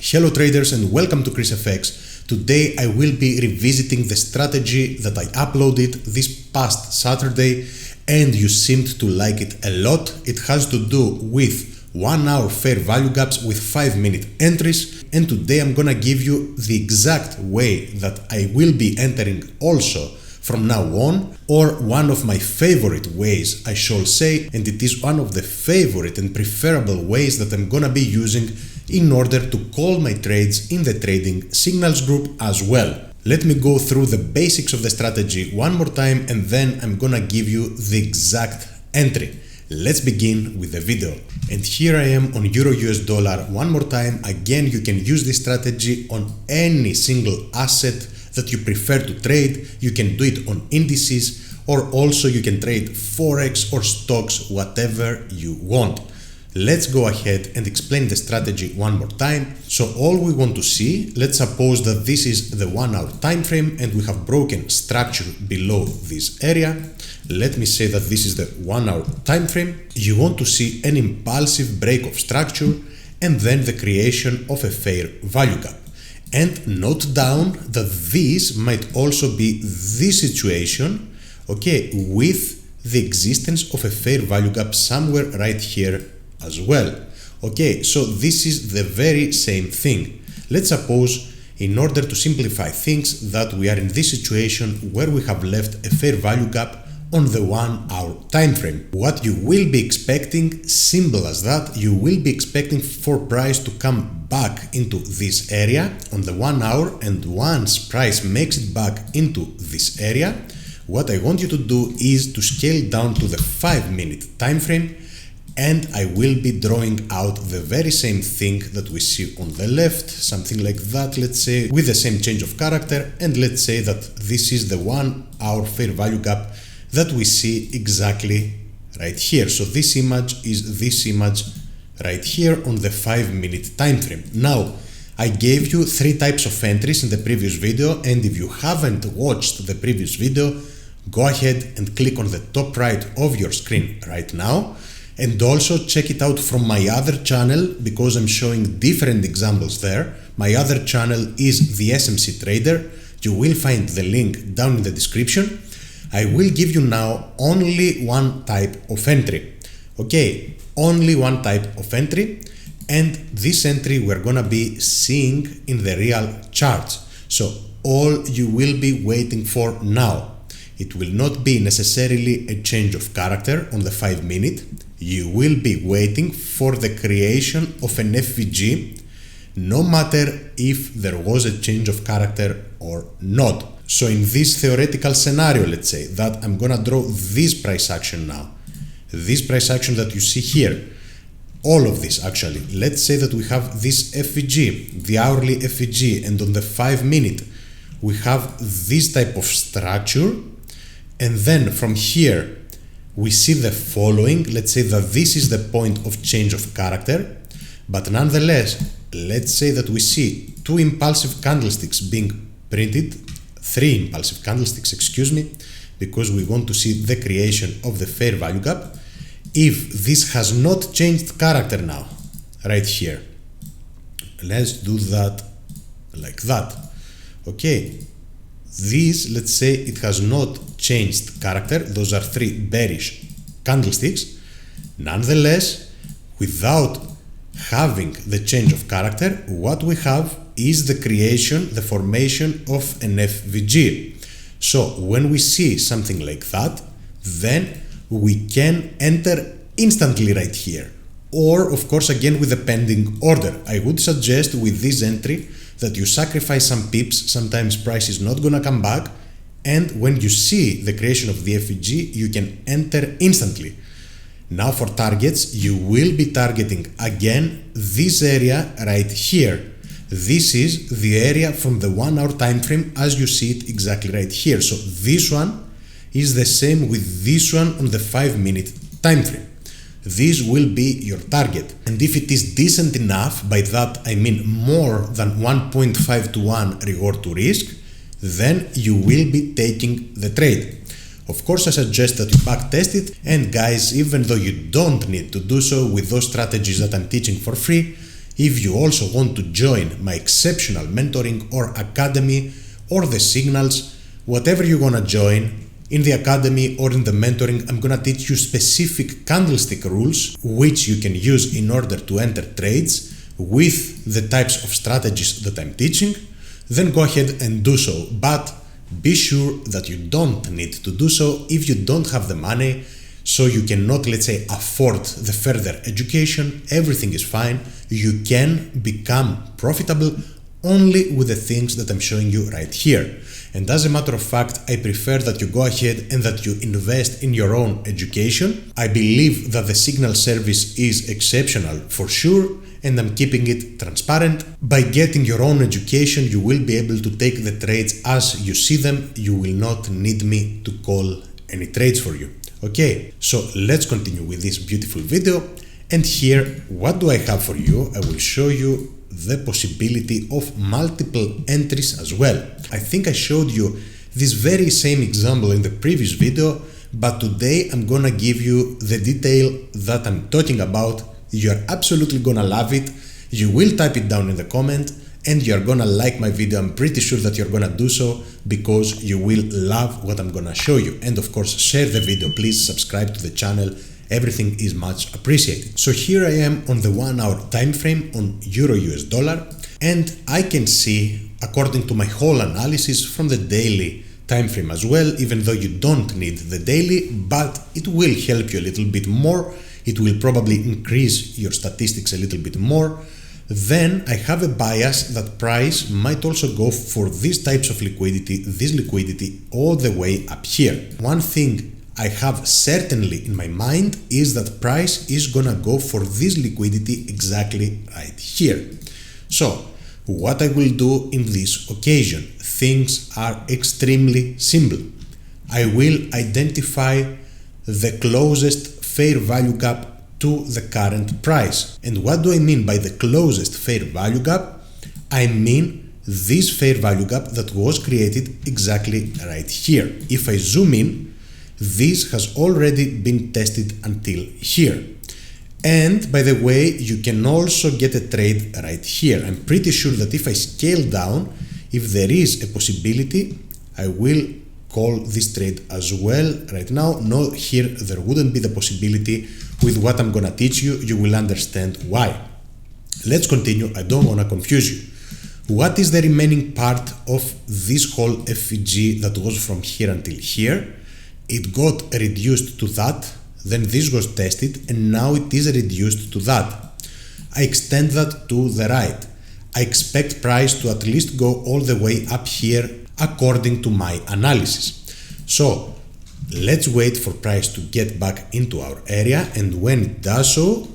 Hello traders and welcome to ChrisFX. Today I will be revisiting the strategy that I uploaded this past Saturday and you seemed to like it a lot. It has to do with 1 hour fair value gaps with 5-minute entries, and today I'm gonna give you the exact way that I will be entering also from now on, or one of my favorite ways I shall say, and it is one of the favorite and preferable ways that I'm gonna be using in order to call my trades in the trading signals group as well. Let me go through the basics of the strategy one more time and then I'm gonna give you the exact entry. Let's begin with the video. And here I am on Euro US dollar one more time. Again, you can use this strategy on any single asset that you prefer to trade. You can do it on indices, or also you can trade forex or stocks, whatever you want. Let's go ahead and explain the strategy one more time. So all we want to see, let's suppose that this is the 1 hour time frame and we have broken structure below this area. Let me say that this is the 1 hour time frame. You want to see an impulsive break of structure and then the creation of a fair value gap. And note down that this might also be the situation, okay, with the existence of a fair value gap somewhere right here as well. Okay, so this is the very same thing. Let's suppose, in order to simplify things, that we are in this situation where we have left a fair value gap on the 1 hour time frame. What you will be expecting, simple as that, you will be expecting for price to come back into this area on the 1 hour, and once price makes it back into this area, what I want you to do is to scale down to the 5-minute time frame, and I will be drawing out the very same thing that we see on the left, something like that, let's say, with the same change of character, and let's say that this is the 1 hour fair value gap that we see exactly right here. So this image is this image right here on the 5-minute time frame. Now, I gave you 3 types of entries in the previous video, and if you haven't watched the previous video, go ahead and click on the top right of your screen right now. And also check it out from my other channel, because I'm showing different examples there. My other channel is the SMC Trader. You will find the link down in the description. I will give you now only one type of entry. Okay, only one type of entry. And this entry we're gonna be seeing in the real charts. So all you will be waiting for now, it will not be necessarily a change of character on the 5-minute. You will be waiting for the creation of an FVG, no matter if there was a change of character or not. So in this theoretical scenario, let's say that I'm gonna draw this price action now. This price action that you see here, all of this actually. Let's say that we have this FVG, the hourly FVG, and on the 5-minute, we have this type of structure. And then from here, we see the following. Let's say that this is the point of change of character, but nonetheless, let's say that we see 2 impulsive candlesticks being printed, 3 impulsive candlesticks, excuse me, because we want to see the creation of the fair value gap. If this has not changed character now, right here, let's do that like that. Okay, this, let's say it has not changed character. Those are 3 bearish candlesticks. Nonetheless, without having the change of character, what we have is the creation, the formation of an FVG. So when we see something like that, then we can enter instantly right here. Or of course, again with the pending order. I would suggest with this entry that you sacrifice some pips. Sometimes price is not gonna come back, and when you see the creation of the FVG, you can enter instantly. Now for targets, you will be targeting again this area right here. This is the area from the 1 hour time frame as you see it exactly right here. So this one is the same with this one on the 5-minute time frame. This will be your target, and if it is decent enough, by that I mean more than 1.5 to 1 reward to risk, then you will be taking the trade. Of course, I suggest that you backtest it, and guys, even though you don't need to do so with those strategies that I'm teaching for free, If you also want to join my exceptional mentoring or academy or the signals, whatever you're gonna join, in the academy or in the mentoring, I'm gonna teach you specific candlestick rules which you can use in order to enter trades with the types of strategies that I'm teaching. Then go ahead and do so, but be sure that you don't need to do so if you don't have the money, so you cannot, let's say, afford the further education. Everything is fine. You can become profitable only with the things that I'm showing you right here. And as a matter of fact, I prefer that you go ahead and that you invest in your own education. I believe that the signal service is exceptional for sure, and I'm keeping it transparent. By getting your own education, you will be able to take the trades as you see them. You will not need me to call any trades for you. Okay, so let's continue with this beautiful video. And here, what do I have for you? I will show you the possibility of multiple entries as well. I think I showed you this very same example in the previous video, but today I'm gonna give you the detail that I'm talking about. You're absolutely gonna love it. You will type it down in the comment and you're gonna like my video. I'm pretty sure that you're gonna do so because you will love what I'm gonna show you. And of course, share the video. Please subscribe to the channel. Everything is much appreciated. So here I am on the 1 hour time frame on Euro US dollar, and I can see, according to my whole analysis, from the daily time frame as well, even though you don't need the daily, but it will help you a little bit more. It will probably increase your statistics a little bit more. Then I have a bias that price might also go for these types of liquidity, this liquidity all the way up here. One thing I have certainly in my mind is that price is gonna go for this liquidity exactly right here. So what I will do in this occasion, things are extremely simple. I will identify the closest fair value gap to the current price. And what do I mean by the closest fair value gap? I mean this fair value gap that was created exactly right here. If I zoom in, this has already been tested until here. And by the way, you can also get a trade right here. I'm pretty sure that if I scale down, if there is a possibility, I will call this trade as well. Right now, no, here there wouldn't be the possibility. With what I'm gonna teach you, you will understand why. Let's continue. I don't wanna confuse you. What is the remaining part of this whole FVG that was from here until here? It got reduced to that, then this was tested, and now it is reduced to that. I extend that to the right. I expect price to at least go all the way up here according to my analysis. So let's wait for price to get back into our area, and when it does so,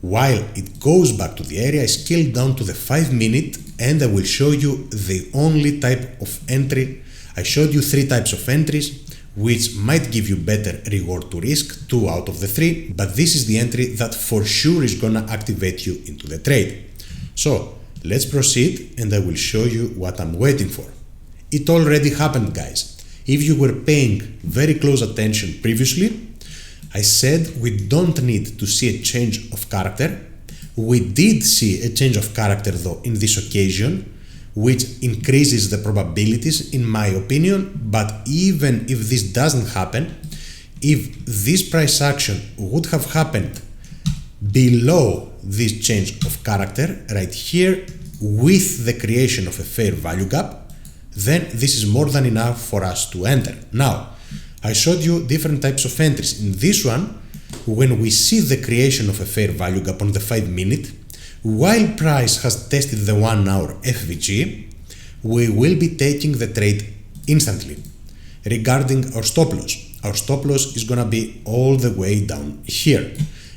while it goes back to the area, I scale down to the 5 minute and I will show you the only type of entry. I showed you 3 types of entries, which might give you better reward to risk, 2 out of the 3, but this is the entry that for sure is gonna activate you into the trade. So let's proceed and I will show you what I'm waiting for. It already happened, guys. If you were paying very close attention previously, I said we don't need to see a change of character. We did see a change of character though in this occasion, which increases the probabilities in my opinion, but even if this doesn't happen, if this price action would have happened below this change of character right here with the creation of a fair value gap, then this is more than enough for us to enter. Now, I showed you different types of entries. In this one, when we see the creation of a fair value gap on the 5 minute, while price has tested the 1 hour FVG, we will be taking the trade instantly. Regarding our stop loss is gonna be all the way down here.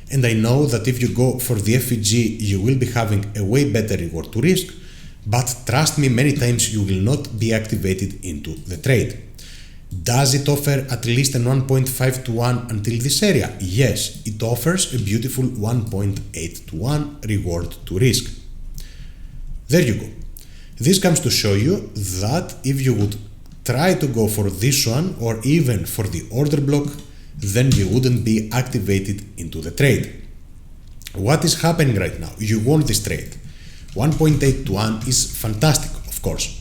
And I know that if you go for the FVG, you will be having a way better reward to risk, but trust me, many times you will not be activated into the trade. Does it offer at least a 1.5 to 1 until this area? Yes, it offers a beautiful 1.8 to 1 reward to risk. There you go. This comes to show you that if you would try to go for this one or even for the order block, then you wouldn't be activated into the trade. What is happening right now? You want this trade. 1.8 to 1 is fantastic, of course.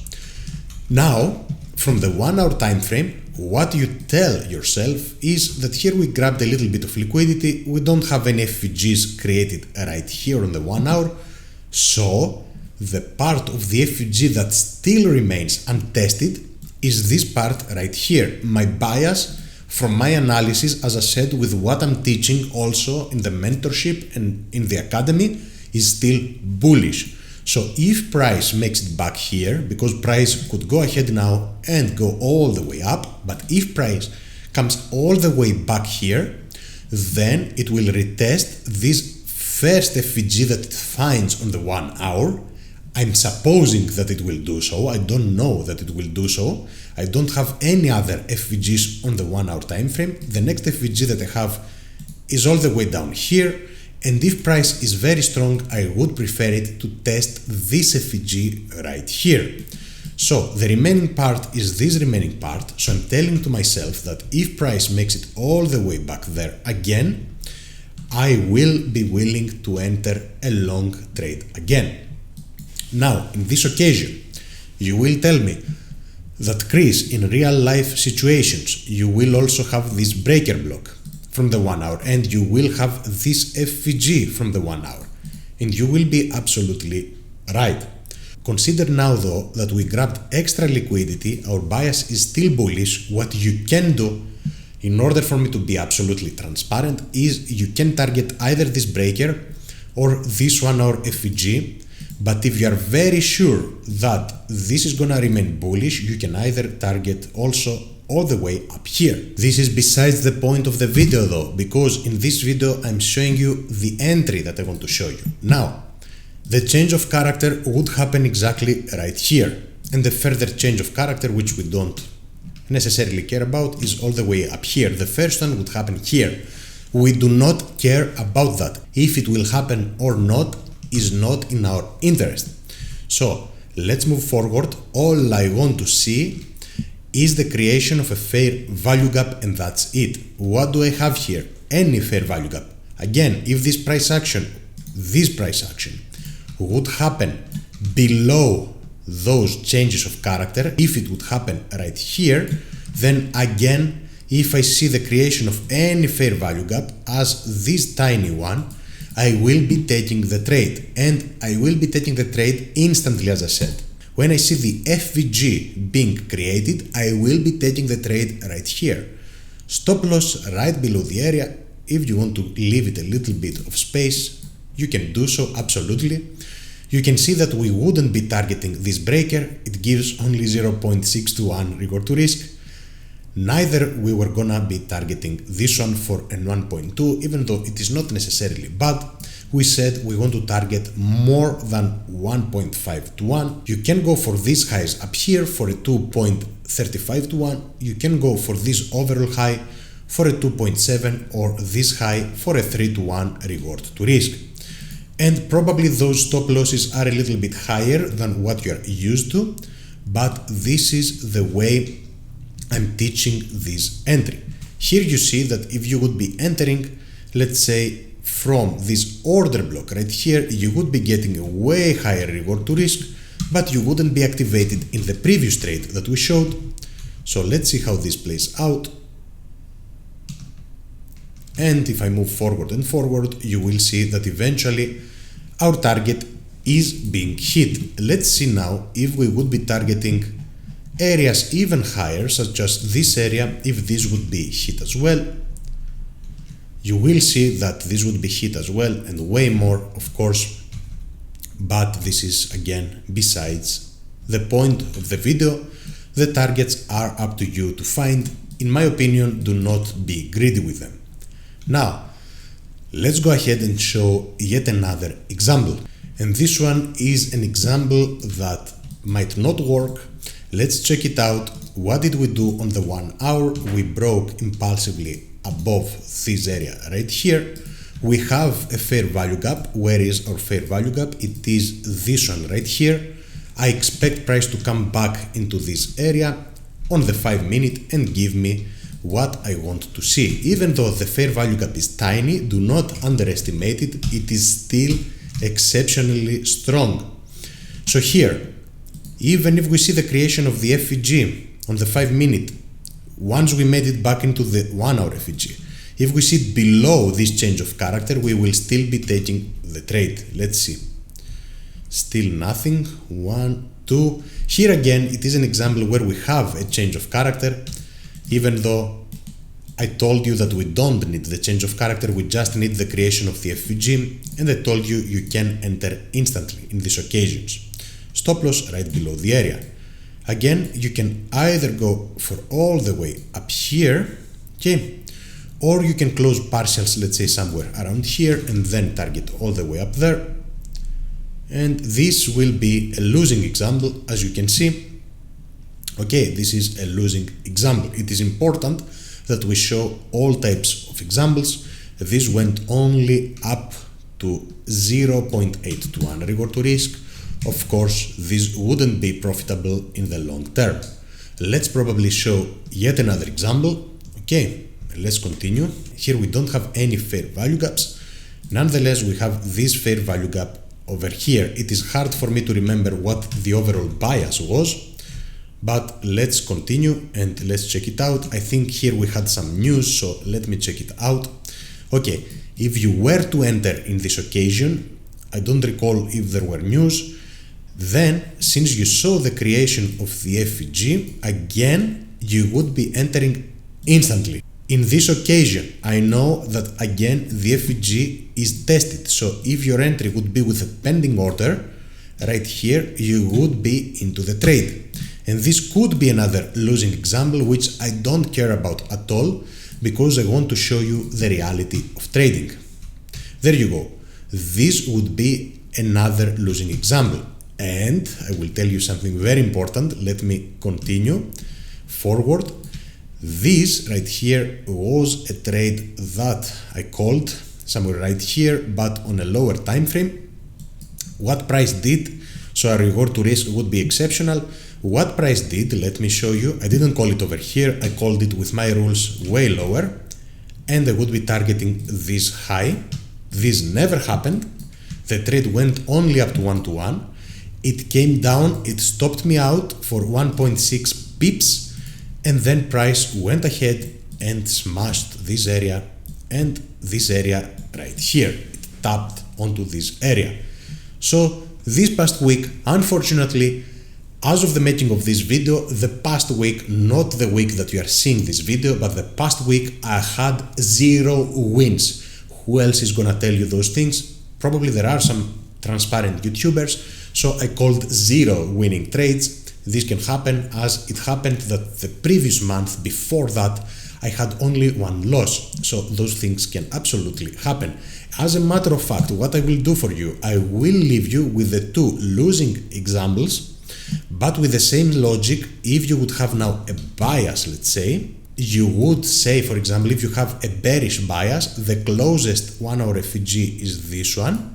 Now, from the 1 hour time frame, what you tell yourself is that here we grabbed a little bit of liquidity, we don't have any FVGs created right here on the 1 hour, so the part of the FVG that still remains untested is this part right here. My bias from my analysis, as I said, with what I'm teaching also in the mentorship and in the academy, is still bullish. So if price makes it back here, because price could go ahead now and go all the way up, but if price comes all the way back here, then it will retest this first FVG that it finds on the 1 hour. I'm supposing that it will do so. I don't know that it will do so. I don't have any other FVGs on the 1 hour time frame. The next FVG that I have is all the way down here. And if price is very strong, I would prefer it to test this FVG right here. So the remaining part is this remaining part. So I'm telling to myself that if price makes it all the way back there again, I will be willing to enter a long trade again. Now, in this occasion, you will tell me that, Chris, in real life situations, you will also have this breaker block from the 1 hour and you will have this FVG from the 1 hour. And you will be absolutely right. Consider now though that we grabbed extra liquidity, our bias is still bullish. What you can do in order for me to be absolutely transparent is you can target either this breaker or this 1 hour FVG. But if you are very sure that this is gonna remain bullish, you can either target also all the way up here. This is besides the point of the video though, because in this video I'm showing you the entry that I want to show you. Now, the change of character would happen exactly right here. And the further change of character, which we don't necessarily care about, is all the way up here. The first one would happen here. We do not care about that. If it will happen or not is not in our interest. So let's move forward. All I want to see is the creation of a fair value gap, and that's it. What do I have here? Any fair value gap. Again, if this price action would happen below those changes of character, if it would happen right here, then again, if I see the creation of any fair value gap as this tiny one, I will be taking the trade, and I will be taking the trade instantly, as I said. When I see the FVG being created, I will be taking the trade right here. Stop loss right below the area. If you want to leave it a little bit of space, you can do so, absolutely. You can see that we wouldn't be targeting this breaker. It gives only 0.621 reward to risk. Neither we were gonna be targeting this one for a 1.2, even though it is not necessarily bad. We said we want to target more than 1.5 to 1. You can go for these highs up here for a 2.35 to 1. You can go for this overall high for a 2.7 or this high for a 3 to 1 reward to risk. And probably those stop losses are a little bit higher than what you are used to, but this is the way I'm teaching this entry. Here you see that if you would be entering, let's say from this order block right here, you would be getting a way higher reward to risk, but you wouldn't be activated in the previous trade that we showed. So let's see how this plays out. And if I move forward and forward, you will see that eventually our target is being hit. Let's see now if we would be targeting areas even higher, such as this area, if this would be hit as well. You will see that this would be hit as well, and way more, of course, but this is again besides the point of the video. The targets are up to you to find. In my opinion, do not be greedy with them. Now, let's go ahead and show yet another example. And this one is an example that might not work. Let's check it out. What did we do on the 1 hour? We broke impulsively above this area right here. We have a fair value gap. Where is our fair value gap? It is this one right here. I expect price to come back into this area on the 5 minute and give me what I want to see. Even though the fair value gap is tiny, do not underestimate it, it is still exceptionally strong. So here, even if we see the creation of the FVG on the 5-minute, once we made it back into the 1-hour FVG, if we see it below this change of character, we will still be taking the trade. Let's see. Still nothing. 1, 2. Here again, it is an example where we have a change of character, even though I told you that we don't need the change of character, we just need the creation of the FVG, and I told you you can enter instantly in these occasions. Stop loss right below the area. Again, you can either go for all the way up here, okay, or you can close partials, let's say somewhere around here, and then target all the way up there. And this will be a losing example, as you can see. Okay, this is a losing example. It is important that we show all types of examples. This went only up to 0.8 to 1 reward to risk. Of course, this wouldn't be profitable in the long term. Let's probably show yet another example. Okay, let's continue. Here we don't have any fair value gaps. Nonetheless, we have this fair value gap over here. It is hard for me to remember what the overall bias was, but let's continue and let's check it out. I think here we had some news, so let me check it out. Okay, if you were to enter in this occasion, I don't recall if there were news, then since you saw the creation of the FVG, again, you would be entering instantly. In this occasion, I know that again the FVG is tested, so if your entry would be with a pending order, right here, you would be into the trade. And this could be another losing example, which I don't care about at all, because I want to show you the reality of trading. There you go. This would be another losing example. And I will tell you something very important. Let me continue forward. This right here was a trade that I called somewhere right here, but on a lower time frame. What price did, so our reward to risk would be exceptional. What price did, let me show you. I didn't call it over here, I called it with my rules way lower, and I would be targeting this high. This never happened. The trade went only up to 1-to-1. It came down, it stopped me out for 1.6 pips, and then price went ahead and smashed this area and this area right here. It tapped onto this area. So this past week, unfortunately, as of the making of this video, the past week, not the week that you are seeing this video, but the past week, I had 0 wins. Who else is gonna tell you those things? Probably there are some transparent YouTubers. So I called 0 winning trades. This can happen, as it happened that the previous month before that I had only 1 loss. So those things can absolutely happen. As a matter of fact, what I will do for you, I will leave you with the 2 losing examples, but with the same logic. If you would have now a bias, let's say, you would say, for example, if you have a bearish bias, the closest 1-hour FVG is this one.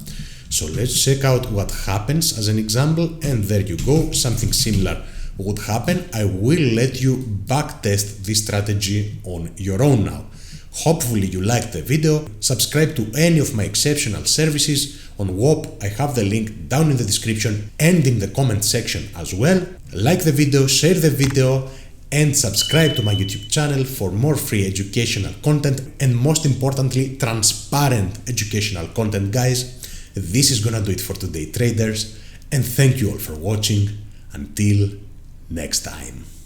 So let's check out what happens as an example, and there you go, something similar would happen. I will let you backtest this strategy on your own now. Hopefully you liked the video. Subscribe to any of my exceptional services on WOP. I have the link down in the description and in the comment section as well. Like the video, share the video, and subscribe to my YouTube channel for more free educational content, and most importantly, transparent educational content, guys. This is gonna do it for today, traders, and thank you all for watching. Until next time.